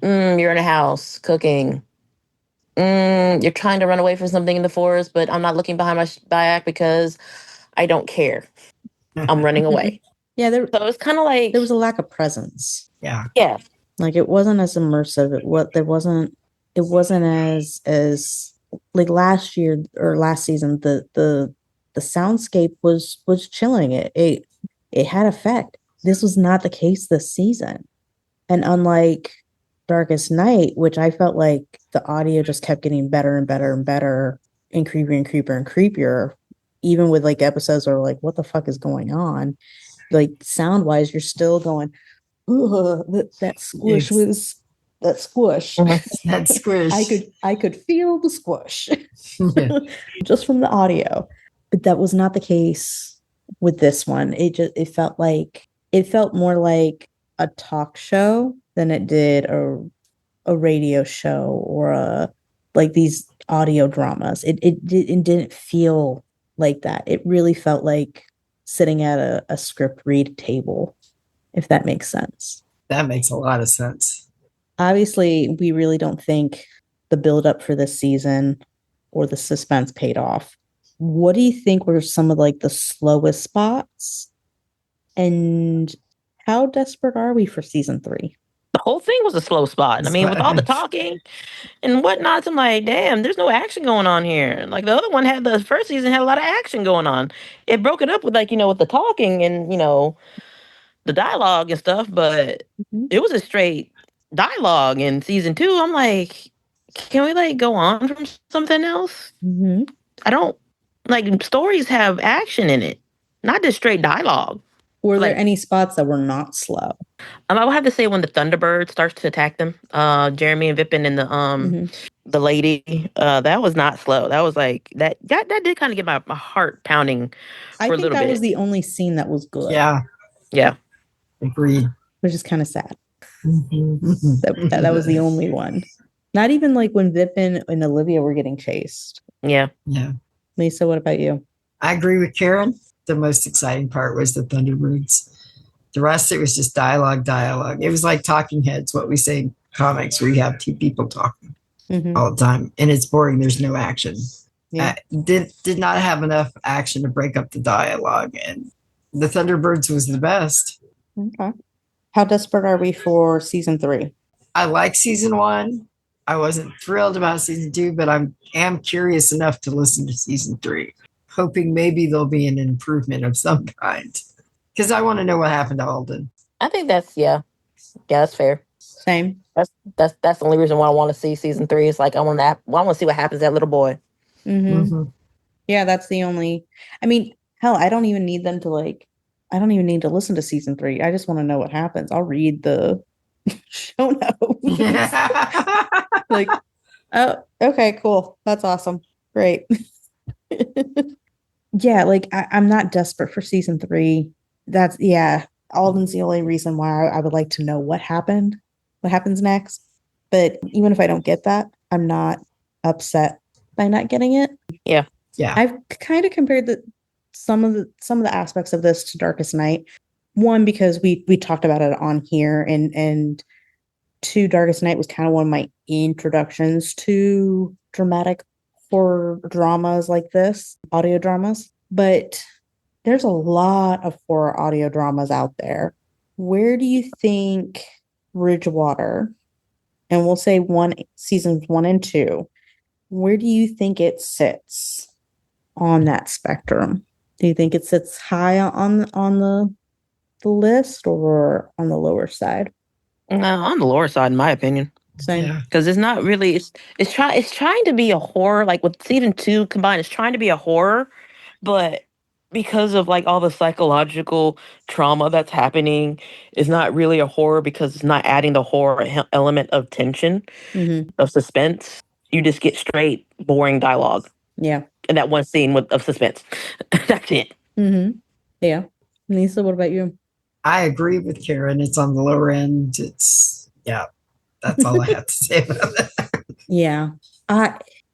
you're in a house cooking, you're trying to run away from something in the forest, but I'm not looking behind my back because I don't care. I'm running away. Yeah, so it's kind of like there was a lack of presence. Yeah. Like it wasn't as immersive. It wasn't as like last year or last season. The soundscape was chilling. It had effect. This was not the case this season, and unlike Darkest Night, which I felt like the audio just kept getting better and better and better, and creepier and creepier and creepier. Even with like episodes where like, what the fuck is going on? Like sound wise, you're still going, that squish was that squish. That squish. I could feel the squish just from the audio. But that was not the case with this one. It felt more like a talk show than it did a radio show or like these audio dramas. It didn't feel like that. It really felt like sitting at a script read table, if that makes sense. That makes a lot of sense. Obviously, we really don't think the buildup for this season or the suspense paid off. What do you think were some of like the slowest spots? And how desperate are we for season 3? The whole thing was a slow spot. I mean, with all the talking and whatnot, I'm like, damn, there's no action going on here. Like the other one had, the first season had a lot of action going on. It broke it up with like, with the talking and, the dialogue and stuff, but it was a straight dialogue in season 2. I'm like, can we like go on from something else? I don't like stories have action in it, not just straight dialogue. Were there any spots that were not slow? I would have to say when the Thunderbird starts to attack them, Jeremy and Vipin and the lady, that was not slow. That was like that did kind of get my heart pounding for a little bit. I think that was the only scene that was good. Yeah. Agreed. Which is kind of sad. That was the only one. Not even like when Vipin and Olivia were getting chased. Yeah. Lisa, what about you? I agree with Karen. The most exciting part was the Thunderbirds. The rest, it was just dialogue. It was like Talking Heads, what we say in comics, where you have two people talking all the time. And it's boring. There's no action. Did not have enough action to break up the dialogue. And the Thunderbirds was the best. Okay. How desperate are we for season 3? I like season 1. I wasn't thrilled about season 2, but I am curious enough to listen to season 3, hoping maybe there'll be an improvement of some kind. Because I want to know what happened to Alden. I think that's that's fair. Same. That's the only reason why I want to see season 3. It's like I want to see what happens to that little boy. Yeah, that's the only. I mean, hell, I don't even need them to like. I don't even need to listen to season 3. I just want to know what happens. I'll read the show notes. Like, oh, okay, cool. That's awesome. Great. Yeah, like I'm not desperate for season 3. Alden's the only reason why I would like to know what happens next. But even if I don't get that, I'm not upset by not getting it. Yeah. I've kind of compared some of the aspects of this to Darkest Night. One, because we talked about it on here, and two, Darkest Night was kind of one of my introductions to dramatic horror dramas like this, audio dramas. But there's a lot of horror audio dramas out there. Where do you think Bridgewater, and we'll say seasons 1 and 2, where do you think it sits on that spectrum? Do you think it sits high on the list or on the lower side? On the lower side, in my opinion. Same. Because it's not really. It's trying to be a horror. Like with season 2 combined, it's trying to be a horror, but because of like all the psychological trauma that's happening, it's not really a horror because it's not adding the horror element of tension, of suspense. You just get straight boring dialogue. Yeah. And that one scene of suspense. That's it. Yeah. Lisa, what about you? I agree with Karen. It's on the lower end. That's all I have to say about that. Yeah.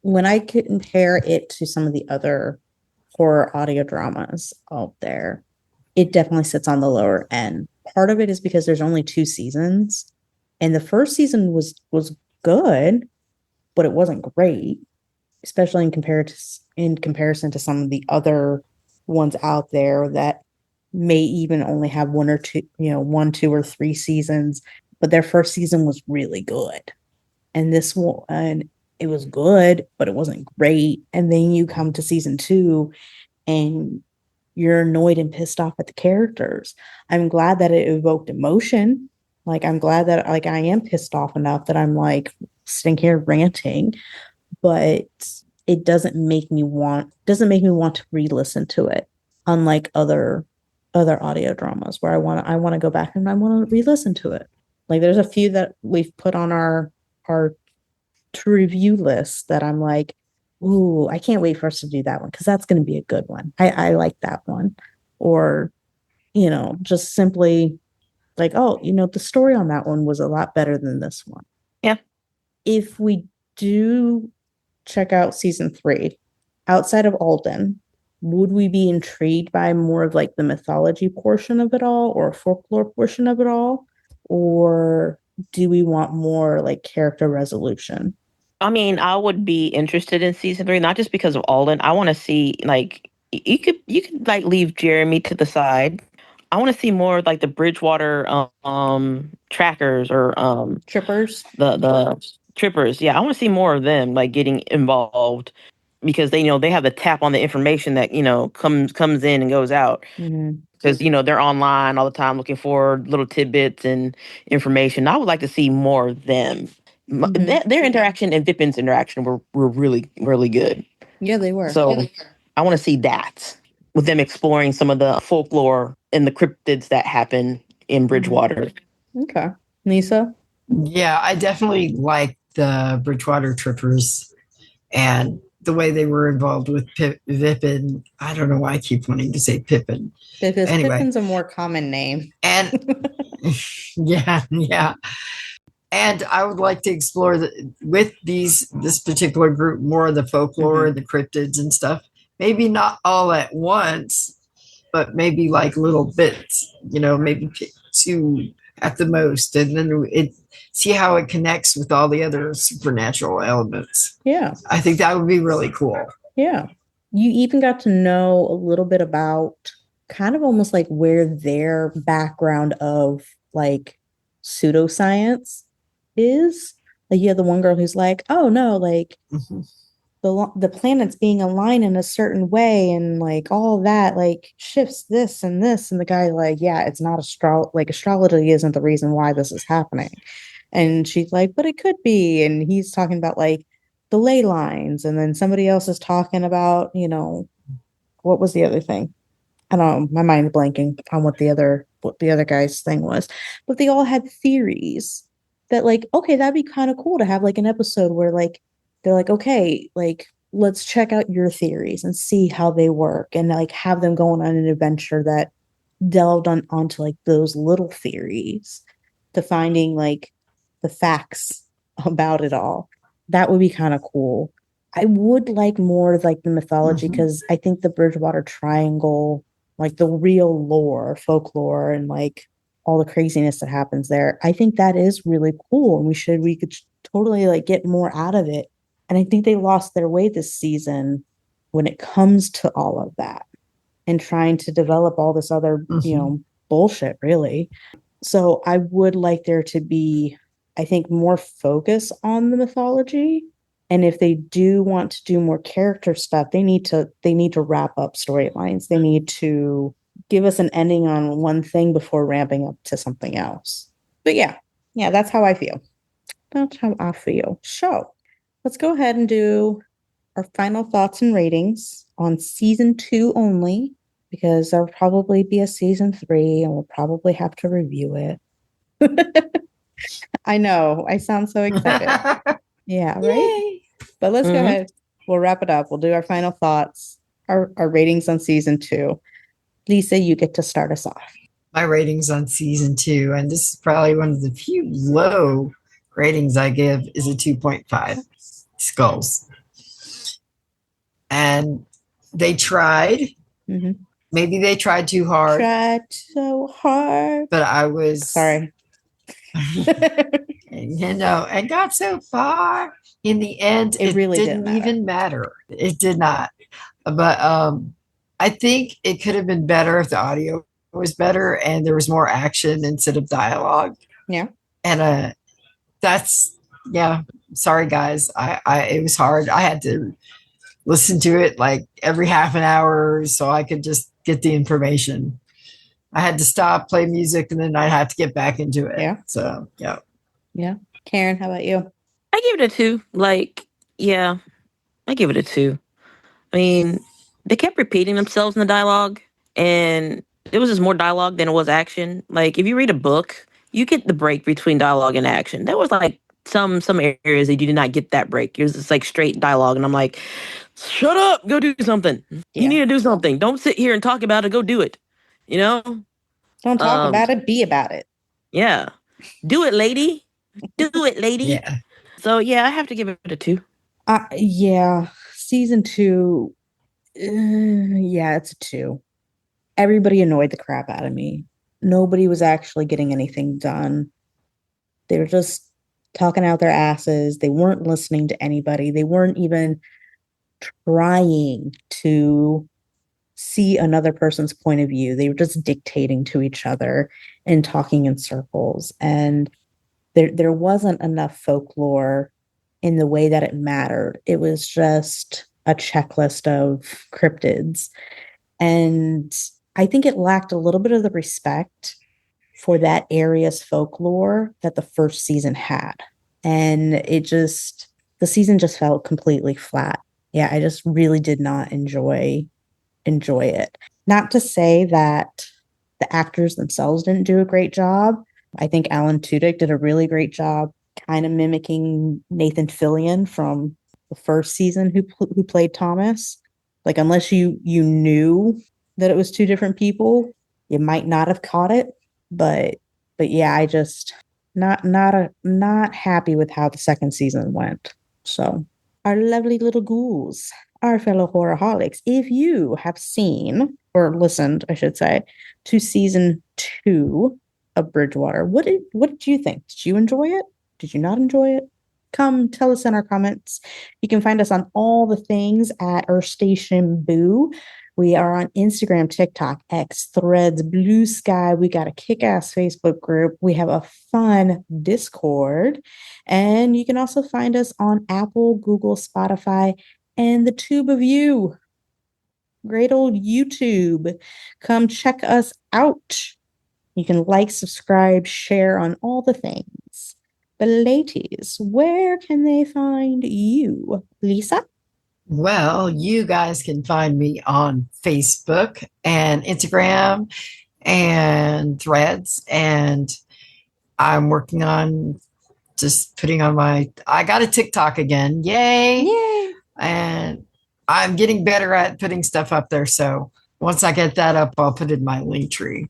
When I compare it to some of the other horror audio dramas out there, it definitely sits on the lower end. Part of it is because there's only 2 seasons, and the first season was good, but it wasn't great, especially in comparison to some of the other ones out there that may even only have 1 or 2, 1, 2, or 3 seasons, but their first season was really good. And this one, it was good, but it wasn't great. And then you come to season 2 and you're annoyed and pissed off at the characters. I'm glad that it evoked emotion. Like, I'm glad that like I am pissed off enough that I'm like sitting here ranting, but it doesn't make me want to re-listen to it, unlike other audio dramas where I want to go back and I want to re-listen to it. Like, there's a few that we've put on our to review list that I'm like, ooh, I can't wait for us to do that one because that's going to be a good one. I like that one. Or, just simply like, oh, the story on that one was a lot better than this one. Yeah. If we do check out season 3, outside of Alden, would we be intrigued by more of like the mythology portion of it all or folklore portion of it all? Or do we want more like character resolution? I mean, I would be interested in season 3, not just because of Alden. I want to see like you could like leave Jeremy to the side. I want to see more of, like the Bridgewater trackers or Trippers? the trippers. Yeah, I want to see more of them like getting involved because they have the tap on the information that comes in and goes out Mm-hmm. because they're online all the time looking for little tidbits and information. I would like to see more of them. Their interaction and Vipin's interaction were really, really good. Yeah, they were. So I want to see that with them exploring some of the folklore and the cryptids that happen in Bridgewater. Okay. Lisa? Yeah, I definitely like the Bridgewater Trippers and the way they were involved with Vipin. I don't know why I keep wanting to say Pippin. Because Anyway. Pippin's a more common name. And yeah. And I would like to explore with this particular group more of the folklore and the cryptids and stuff. Maybe not all at once, but maybe like little bits, maybe 2 at the most. And then see how it connects with all the other supernatural elements. Yeah. I think that would be really cool. Yeah. You even got to know a little bit about kind of almost like where their background of like pseudoscience is. Like you have the one girl who's like, oh no, like the planets being aligned in a certain way and like all that like shifts this and this, and the guy like, yeah, it's not astrology isn't the reason why this is happening. And she's like, but it could be. And he's talking about like the ley lines, and then somebody else is talking about, what was the other thing? I don't know, my mind's blanking on what the other guy's thing was. But they all had theories that like, okay, that'd be kind of cool to have like an episode where like they're like, okay, like let's check out your theories and see how they work, and like have them going on an adventure that delved onto like those little theories to finding like the facts about it all. That would be kind of cool. I would like more of like the mythology, because I think the Bridgewater Triangle, like the real lore, folklore, and like all the craziness that happens there, I think that is really cool, and we could totally like get more out of it. And I think they lost their way this season when it comes to all of that and trying to develop all this other, bullshit, really. So I would like there to be, I think, more focus on the mythology. And if they do want to do more character stuff, they need to wrap up storylines. They need to give us an ending on one thing before ramping up to something else. But yeah, that's how I feel. That's how I feel. So let's go ahead and do our final thoughts and ratings on season 2 only, because there'll probably be a season 3 and we'll probably have to review it. I know. I sound so excited. Yeah, right? Yay. But let's go ahead. We'll wrap it up. We'll do our final thoughts, our ratings on season 2. Lisa, you get to start us off. My ratings on season 2, and this is probably one of the few low ratings I give, is a 2.5 skulls. And they tried. Maybe they tried too hard. Tried so hard. But I was... Sorry. And got so far. In the end, it really didn't even matter. It did not. But I think it could have been better if the audio was better and there was more action instead of dialogue. Yeah. And sorry guys. It was hard. I had to listen to it like every half an hour so I could just get the information. I had to stop, play music, and then I had to get back into it. Yeah. So, yeah. Yeah. Karen, how about you? I give it a 2. I give it a 2. I mean, they kept repeating themselves in the dialogue, and it was just more dialogue than it was action. Like, if you read a book, you get the break between dialogue and action. There was like some areas that you did not get that break. It was just like straight dialogue, and I'm like, shut up, go do something. Yeah. You need to do something. Don't sit here and talk about it. Go do it. Don't talk about it, be about it. Yeah. Do it, lady. Do it, lady. Yeah. So, I have to give it a 2. Yeah. Season 2 Yeah, it's a 2. Everybody annoyed the crap out of me. Nobody was actually getting anything done. They were just talking out their asses. They weren't listening to anybody. They weren't even trying to see another person's point of view. They were just dictating to each other and talking in circles. And there wasn't enough folklore in the way that it mattered. It was just a checklist of cryptids. And I think it lacked a little bit of the respect for that area's folklore that the first season had. And the season just felt completely flat. Yeah, I just really did not enjoy it. Not to say that the actors themselves didn't do a great job. I think Alan Tudyk did a really great job kind of mimicking Nathan Fillion from the first season who played Thomas. Like, unless you knew that it was 2 different people, you might not have caught it. But yeah, I just not happy with how the second season went. So, our lovely little ghouls, our fellow horrorholics, if you have seen or listened, I should say, to season 2 of Bridgewater, what did you think? Did you enjoy it? Did you not enjoy it? Come tell us in our comments. You can find us on all the things at Earth Station Boo. We are on Instagram, TikTok, X, Threads, Blue Sky. We got a kick-ass Facebook group. We have a fun Discord. And you can also find us on Apple, Google, Spotify, and the tube of you. Great old YouTube. Come check us out. You can like, subscribe, share on all the things. But ladies, where can they find you? Lisa? Well, you guys can find me on Facebook and Instagram and Threads. And I'm working on just putting on I got a TikTok again. Yay. Yay. And I'm getting better at putting stuff up there. So once I get that up, I'll put it in my link tree.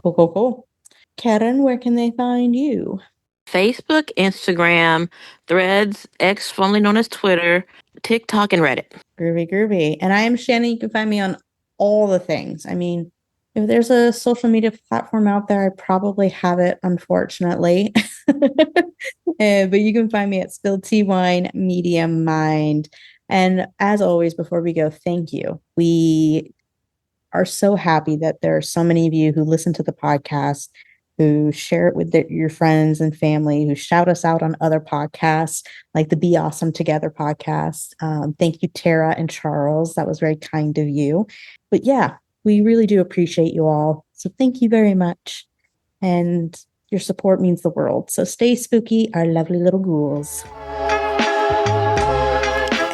Cool. Karen, where can they find you? Facebook, Instagram, Threads, X, formerly known as Twitter, TikTok, and Reddit. Groovy. And I am Shannon. You can find me on all the things. I mean, if there's a social media platform out there, I probably have it, unfortunately. But you can find me at Spilled Tea Wine, Medium Mind. And as always, before we go, thank you. We are so happy that there are so many of you who listen to the podcast, who share it with your friends and family, who shout us out on other podcasts like the Be Awesome Together podcast. Thank you, Tara and Charles. That was very kind of you. But yeah, we really do appreciate you all. So thank you very much. And your support means the world. So stay spooky, our lovely little ghouls.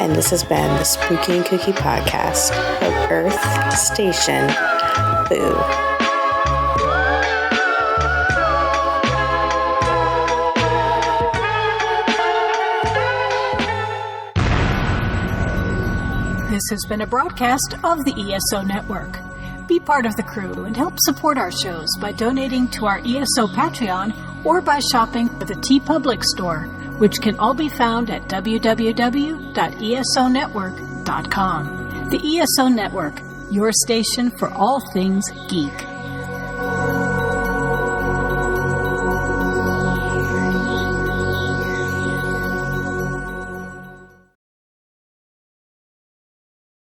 And this has been the Spooky and Kooky podcast of Earth Station Boo. This has been a broadcast of the ESO Network. Be part of the crew and help support our shows by donating to our ESO Patreon or by shopping at the TeePublic store, which can all be found at www.esonetwork.com. The ESO Network, your station for all things geek.